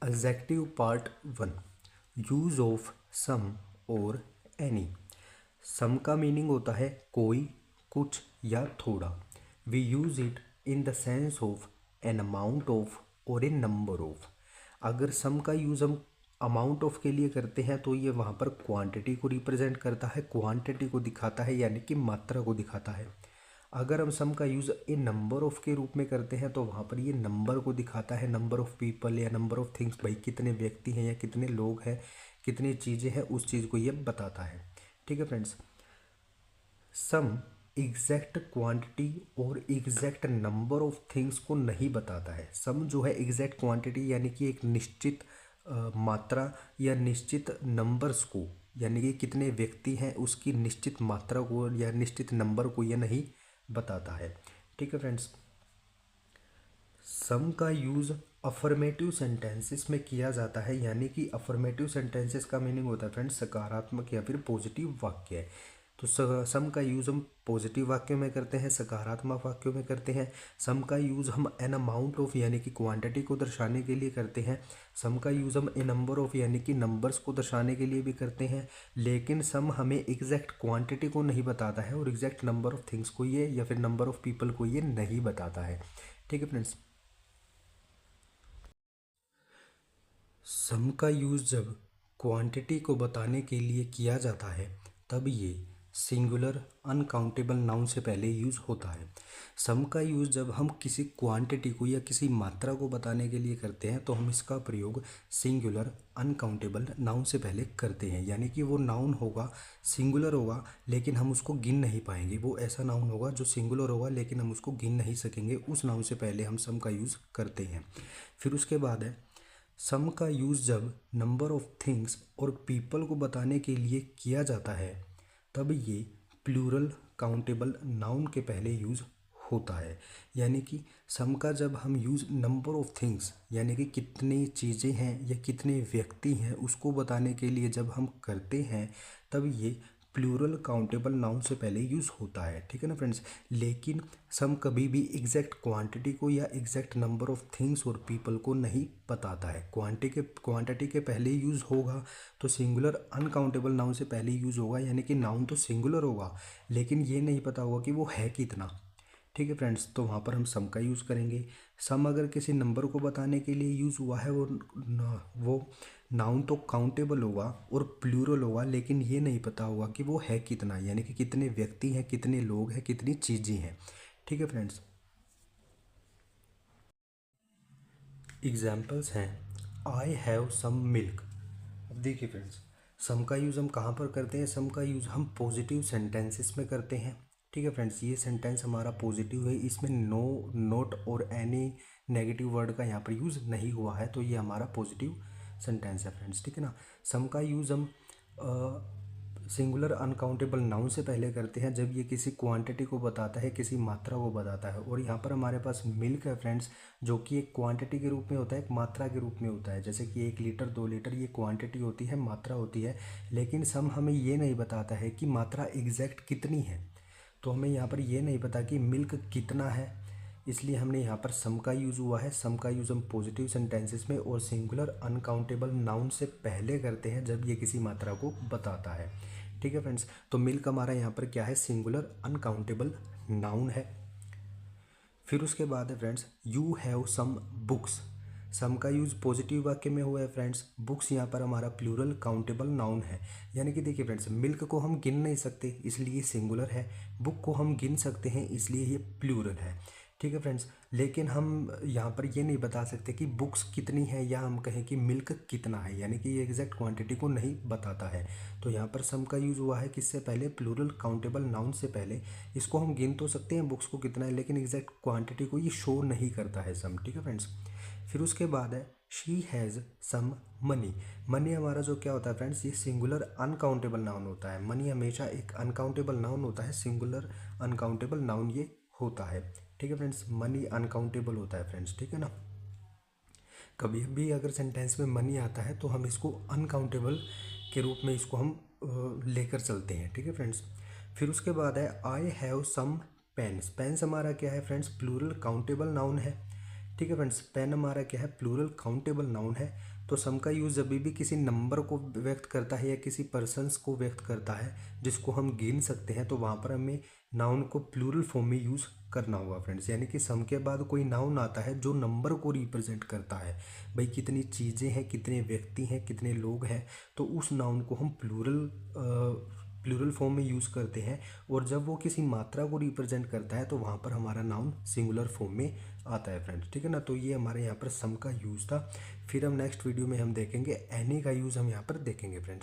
Executive part 1। Use of some और any. सम का meaning होता है कोई, कुछ या थोड़ा। We use it in the sense of an amount of और ए नंबर ऑफ। अगर सम का यूज़ हम अमाउंट ऑफ के लिए करते हैं तो ये वहाँ पर क्वांटिटी को रिप्रेजेंट करता है, क्वांटिटी को दिखाता है, यानी कि मात्रा को दिखाता है। अगर हम सम का यूज़ ए नंबर ऑफ के रूप में करते हैं तो वहाँ पर ये नंबर को दिखाता है, नंबर ऑफ पीपल या नंबर ऑफ थिंग्स, भाई कितने व्यक्ति हैं या कितने लोग हैं, कितनी चीज़ें हैं, उस चीज़ को ये बताता है। ठीक है फ्रेंड्स। सम एग्जैक्ट क्वांटिटी और एग्जैक्ट नंबर ऑफ थिंग्स को नहीं बताता है। सम जो है एग्जैक्ट क्वांटिटी यानी कि एक निश्चित मात्रा या निश्चित नंबर्स को, यानी कि कितने व्यक्ति हैं उसकी निश्चित मात्रा को या निश्चित नंबर को ये नहीं बताता है। ठीक है फ्रेंड्स। सम का यूज़ अफर्मेटिव सेंटेंसेस में किया जाता है, यानी कि अफर्मेटिव सेंटेंसेस का मीनिंग होता है फ्रेंड्स सकारात्मक या फिर पॉजिटिव वाक्य। तो सम का यूज़ हम पॉजिटिव वाक्यों में करते हैं, सकारात्मक वाक्यों में करते हैं। सम का यूज़ हम एन अमाउंट ऑफ यानी कि क्वांटिटी को दर्शाने के लिए करते हैं। सम का यूज़ हम ए नंबर ऑफ यानी कि नंबर्स को दर्शाने के लिए भी करते हैं। लेकिन सम हमें एग्जैक्ट क्वांटिटी को नहीं बताता है और एग्जैक्ट नंबर ऑफ थिंग्स को ये या फिर नंबर ऑफ पीपल को ये नहीं बताता है। ठीक है फ्रेंड्स। सम का यूज़ जब क्वांटिटी को बताने के लिए किया जाता है तब ये सिंगुलर अनकाउंटेबल नाउन से पहले यूज़ होता है। सम का यूज़ जब हम किसी क्वांटिटी को या किसी मात्रा को बताने के लिए करते हैं तो हम इसका प्रयोग सिंगुलर अनकाउंटेबल नाउन से पहले करते हैं, यानी कि वो नाउन होगा, सिंगुलर होगा लेकिन हम उसको गिन नहीं पाएंगे। वो ऐसा नाउन होगा जो सिंगुलर होगा लेकिन हम उसको गिन नहीं सकेंगे, उस नाउन से पहले हम सम का यूज़ करते हैं। फिर उसके बाद है सम का यूज़ जब नंबर ऑफ थिंग्स और पीपल को बताने के लिए किया जाता है तब ये प्लूरल काउंटेबल नाउन के पहले यूज़ होता है। यानी कि सम का जब हम यूज़ नंबर ऑफ थिंग्स यानी कि कितनी चीज़ें हैं या कितने व्यक्ति हैं उसको बताने के लिए जब हम करते हैं तब ये प्लूरल काउंटेबल नाउन से पहले यूज़ होता है। ठीक है ना फ्रेंड्स। लेकिन सम कभी भी एग्जैक्ट क्वांटिटी को या एग्जैक्ट नंबर ऑफ थिंग्स और पीपल को नहीं बताता है। क्वांटिटी के पहले यूज़ होगा तो सिंगुलर अनकाउंटेबल नाउन से पहले यूज़ होगा, यानी कि नाउन तो सिंगुलर होगा लेकिन ये नहीं पता होगा कि वो है कितना। ठीक है फ्रेंड्स। तो वहाँ पर हम सम का यूज़ करेंगे। सम अगर किसी नंबर को बताने के लिए यूज़ हुआ है वो नाउन तो काउंटेबल होगा और प्लूरल होगा, लेकिन ये नहीं पता होगा कि वो है कितना, यानी कि कितने व्यक्ति हैं, कितने लोग हैं, कितनी चीज़ें हैं। ठीक है फ्रेंड्स। एग्जाम्पल्स हैं आई हैव सम मिल्क। अब देखिए फ्रेंड्स, सम का यूज़ हम कहाँ पर करते हैं? सम का यूज़ हम पॉजिटिव सेंटेंसेस में करते हैं। ठीक है फ्रेंड्स। ये सेंटेंस हमारा पॉजिटिव है, इसमें नो, नोट और एनी नेगेटिव वर्ड का यहाँ पर यूज़ नहीं हुआ है, तो ये हमारा पॉजिटिव सेंटेंस है फ्रेंड्स। ठीक है ना। सम का यूज़ हम सिंगुलर अनकाउंटेबल नाउन से पहले करते हैं जब ये किसी क्वांटिटी को बताता है, किसी मात्रा को बताता है। और यहाँ पर हमारे पास मिल्क है फ्रेंड्स, जो कि एक क्वांटिटी के रूप में होता है, एक मात्रा के रूप में होता है। जैसे कि 1 लीटर 2 लीटर ये क्वांटिटी होती है, मात्रा होती है। लेकिन सम हमें ये नहीं बताता है कि मात्रा एग्जैक्ट कितनी है। तो हमें यहाँ पर ये नहीं पता कि मिल्क कितना है, इसलिए हमने यहाँ पर सम का यूज़ हुआ है। सम का यूज़ हम पॉजिटिव सेंटेंसेस में और सिंगुलर अनकाउंटेबल नाउन से पहले करते हैं जब ये किसी मात्रा को बताता है। ठीक है फ्रेंड्स। तो मिल्क हमारा यहाँ पर क्या है? सिंगुलर अनकाउंटेबल नाउन है। फिर उसके बाद है friends you have some books. Some का यूज़ पॉजिटिव वाक्य में हुआ है फ्रेंड्स। बुक्स यहाँ पर हमारा प्लूरल काउंटेबल नाउन है। यानी कि देखिए फ्रेंड्स, मिल्क को हम गिन नहीं सकते इसलिए सिंगुलर है, बुक को हम गिन सकते हैं इसलिए ये प्लूरल है। ठीक है फ्रेंड्स। लेकिन हम यहाँ पर ये नहीं बता सकते कि बुक्स कितनी है या हम कहें कि मिल्क कितना है, यानी कि ये एग्जैक्ट क्वांटिटी को नहीं बताता है। तो यहाँ पर सम का यूज़ हुआ है किससे पहले? प्लूरल काउंटेबल नाउन से पहले। इसको हम गिन तो सकते हैं बुक्स को कितना है, लेकिन एग्जैक्ट क्वांटिटी को ये शो नहीं करता है सम। ठीक है फ्रेंड्स। फिर उसके बाद है she has some money. Money हमारा जो क्या होता है फ्रेंड्स? ये सिंगुलर अनकाउंटेबल नाउन होता है। मनी हमेशा एक अनकाउंटेबल नाउन होता है, सिंगुलर अनकाउंटेबल नाउन ये होता है। ठीक है फ्रेंड्स। मनी अनकाउंटेबल होता है फ्रेंड्स। ठीक है ना। कभी भी अगर सेंटेंस में मनी आता है तो हम इसको अनकाउंटेबल के रूप में इसको हम लेकर चलते हैं। ठीक है फ्रेंड्स। फिर उसके बाद है I have some pens. Pens हमारा क्या है फ्रेंड्स? प्लूरल काउंटेबल नाउन है। ठीक है फ्रेंड्स। पेन हमारा क्या है, प्लूरल काउंटेबल नाउन है। तो सम का यूज़ जब भी किसी नंबर को व्यक्त करता है या किसी पर्सन्स को व्यक्त करता है जिसको हम गिन सकते हैं, तो वहाँ पर हमें नाउन को प्लूरल फॉर्म में यूज़ करना होगा फ्रेंड्स। यानी कि सम के बाद कोई नाउन आता है जो नंबर को रिप्रेजेंट करता है, भाई कितनी चीज़ें हैं, कितने व्यक्ति हैं, कितने लोग हैं, तो उस नाउन को हम प्लूरल फॉर्म में यूज़ करते हैं। और जब वो किसी मात्रा को रिप्रेजेंट करता है तो वहाँ पर हमारा नाउन सिंगुलर फॉर्म में आता है फ्रेंड्स, ठीक है ना। तो ये हमारे यहाँ पर सम का यूज़ था। फिर हम नेक्स्ट वीडियो में हम देखेंगे एनी का यूज़ हम यहाँ पर देखेंगे फ्रेंड्स।